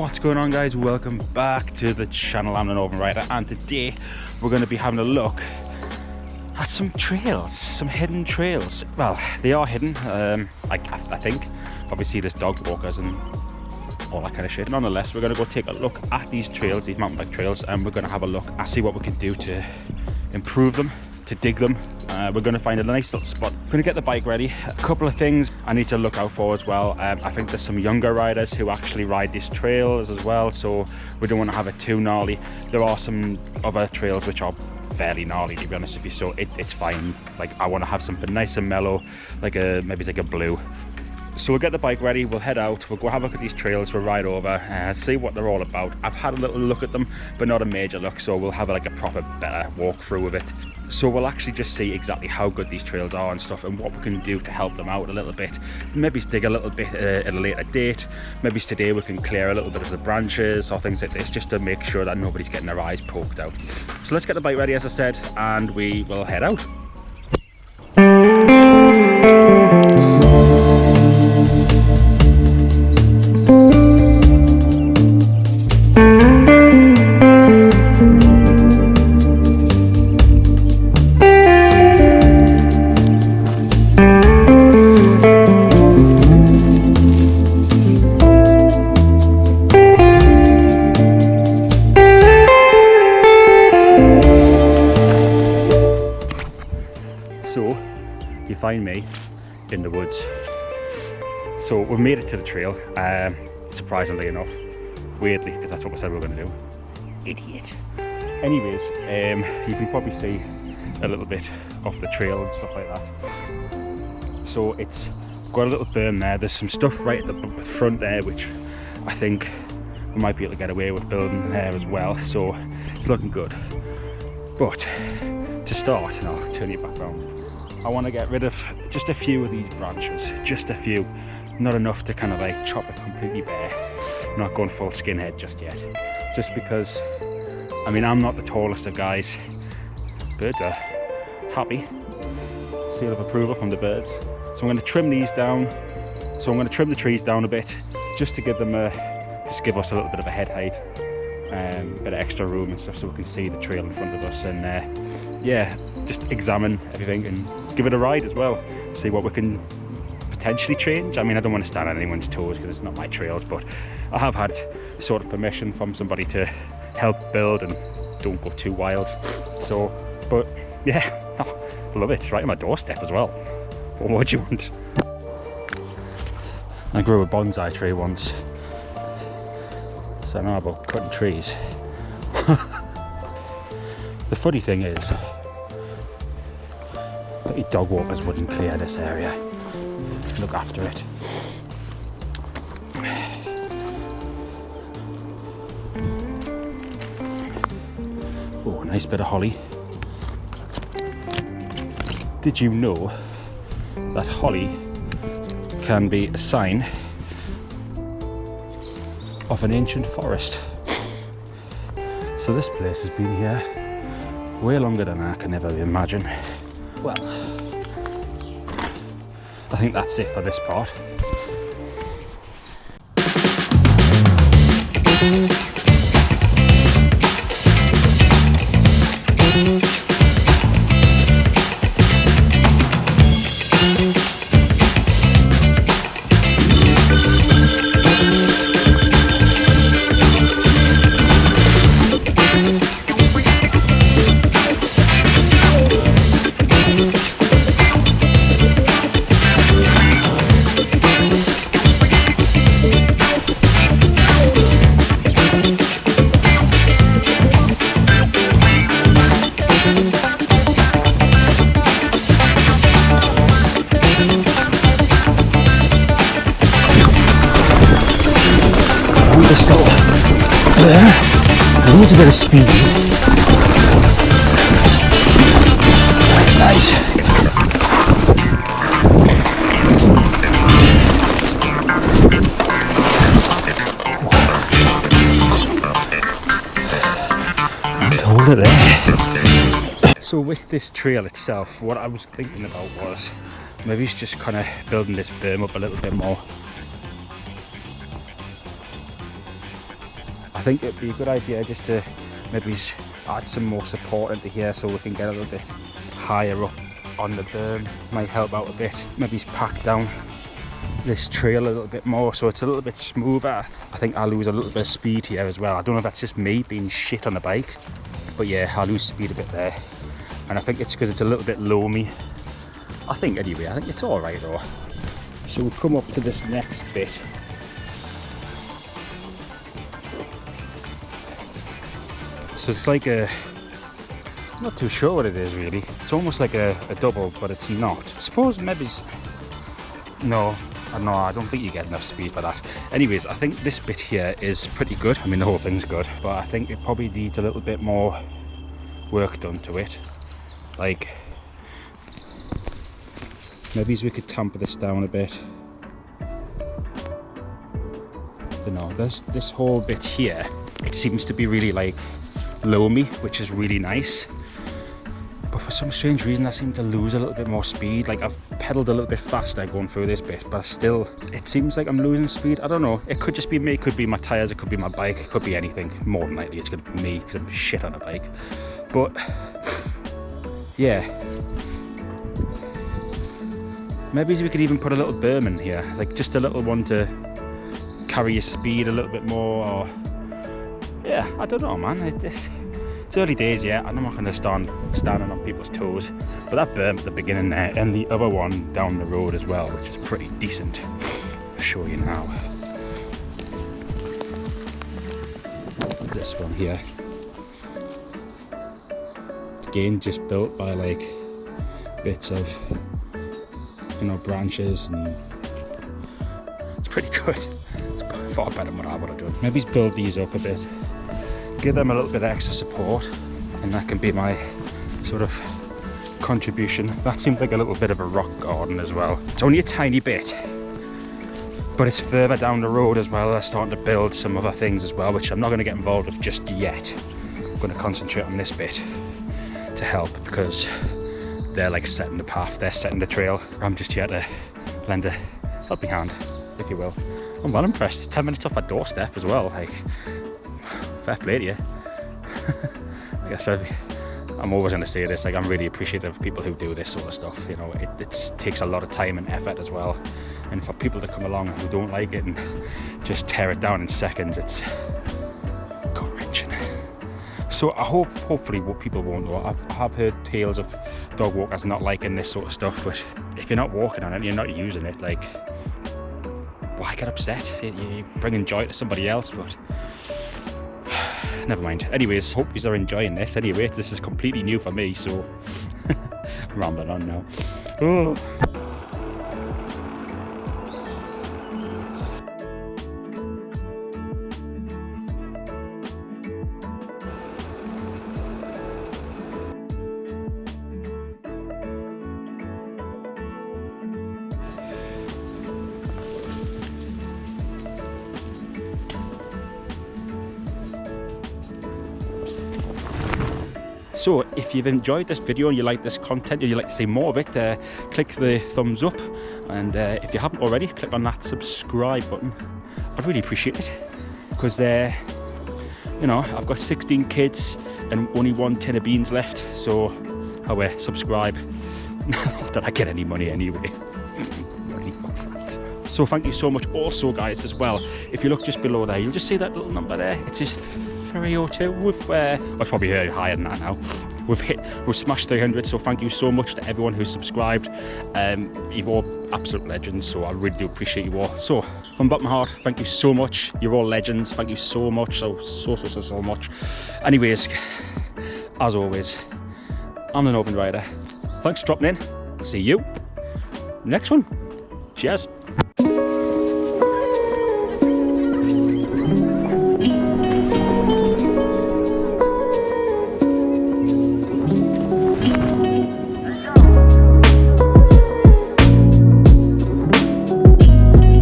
What's going on, guys? Welcome back to the channel. I'm the Northern Rider, and today we're going to be having a look at some trails, some hidden trails. Well, they are hidden, I think. Obviously there's dog walkers and all that kind of shit. Nonetheless, we're going to go take a look at these trails, these mountain bike trails, and we're going to have a look and see what we can do to improve them, to dig them. We're going to find a nice little spot. We're going to get the bike ready. A couple of things I need to look out for as well. I think there's some younger riders who actually ride these trails as well, so we don't want to have it too gnarly. There are some other trails which are fairly gnarly, to be honest with you, so it's fine. Like, I want to have something nice and mellow, like maybe it's like a blue. So we'll get the bike ready, we'll head out, we'll go have a look at these trails, we'll ride over, see what they're all about. I've had a little look at them, but not a major look, so we'll have like a proper, better walkthrough of it. So we'll actually just see exactly how good these trails are and stuff, and what we can do to help them out a little bit. Maybe dig a little bit at a later date. Maybe today we can clear a little bit of the branches or things like this, just to make sure that nobody's getting their eyes poked out. So let's get the bike ready, as I said, and we will head out. So you find me in the woods. So we've made it to the trail, surprisingly enough, weirdly, because that's what we said we were going to do. Idiot. Anyways, you can probably see a little bit of the trail and stuff like that. So it's got a little berm there. There's some stuff right at the front there, which I think we might be able to get away with building there as well. So it's looking good. But to start, and I'll turn you back around, I want to get rid of just a few of these branches, just a few, not enough to kind of like chop it completely bare. I'm not going full skinhead just yet, just because, I mean, I'm not the tallest of guys. Birds are happy, seal of approval from the birds. So I'm going to trim these down, so I'm going to trim the trees down a bit, just to give them just give us a little bit of a head height, a bit of extra room and stuff, so we can see the trail in front of us, and yeah, just examine everything and give it a ride as well, see what we can potentially change. I mean, I don't want to stand on anyone's toes because it's not my trails, but I have had sort of permission from somebody to help build and don't go too wild. So, but yeah, I love it. It's right on my doorstep as well. What more do you want? I grew a bonsai tree once, so I know about cutting trees. The funny thing is, bloody dog walkers wouldn't clear this area, look after it. Oh, nice bit of holly. Did you know that holly can be a sign of an ancient forest? So this place has been here way longer than I can ever imagine. Well, I think that's it for this part. There, lose a bit of speed. That's nice. And hold it there. So with this trail itself, what I was thinking about was maybe it's just kind of building this berm up a little bit more. I think it'd be a good idea just to maybe add some more support into here so we can get a little bit higher up on the berm. Might help out a bit. Maybe pack down this trail a little bit more so it's a little bit smoother. I think I'll lose a little bit of speed here as well. I don't know if that's just me being shit on the bike, but yeah, I'll lose speed a bit there. And I think it's because it's a little bit loamy. I think anyway, I think it's alright though. So we'll come up to this next bit. So it's like a, I'm not too sure what it is really. It's almost like a double, but it's not. I suppose maybe, no, I don't think you get enough speed for that. Anyways, I think this bit here is pretty good. I mean, the whole thing's good, but I think it probably needs a little bit more work done to it. Like, maybe we could tamper this down a bit. But no, this whole bit here, it seems to be really like loamy, which is really nice. But for some strange reason, I seem to lose a little bit more speed. Like I've pedaled a little bit faster going through this bit, but still, it seems like I'm losing speed. I don't know. It could just be me. It could be my tires. It could be my bike. It could be anything. More than likely, it's going to be me because I'm shit on a bike. But yeah, maybe we could even put a little berm in here, like just a little one to carry your speed a little bit more. Or yeah, I don't know, man. It's early days yet, and I'm not going to stand standing on people's toes. But that berm at the beginning there, and the other one down the road as well, which is pretty decent. I'll show you now. This one here, again, just built by like bits of, you know, branches, and it's pretty good. It's far better than what I would have done. Maybe build these up a bit, give them a little bit of extra support, and that can be my sort of contribution. That seems like a little bit of a rock garden as well. It's only a tiny bit, but it's further down the road as well. They're starting to build some other things as well, which I'm not going to get involved with just yet. I'm going to concentrate on this bit to help, because they're like setting the path, they're setting the trail. I'm just here to lend a helping hand, if you will. I'm well impressed. 10 minutes off my doorstep as well. Like, fair play to you. Like I said, I'm always going to say this, like, I'm really appreciative of people who do this sort of stuff. You know, it takes a lot of time and effort as well. And for people to come along who don't like it and just tear it down in seconds, it's gut-wrenching. So I hopefully what people won't know. I have heard tales of dog walkers not liking this sort of stuff, but if you're not walking on it, you're not using it, like, why get upset? You're bringing joy to somebody else, but never mind. Anyways, hope you are enjoying this. Anyway, this is completely new for me, so I'm rambling on now. Oh. So if you've enjoyed this video and you like this content and you'd like to see more of it, click the thumbs up, and if you haven't already, click on that subscribe button. I'd really appreciate it, because you know, I've got 16 kids and only 1 tin of beans left, so subscribe. Not that I get any money anyway. So thank you so much. Also guys, as well, if you look just below there, you'll just see that little number there. It says 302. I've probably heard higher than that now. We've smashed 300, so thank you so much to everyone who's subscribed. You've all absolute legends, so I really do appreciate you all. So from the bottom of my heart, thank you so much. You're all legends. Thank you so much, so much. Anyways, as always, I'm the Northern Rider. Thanks for dropping in. See you next one. Cheers.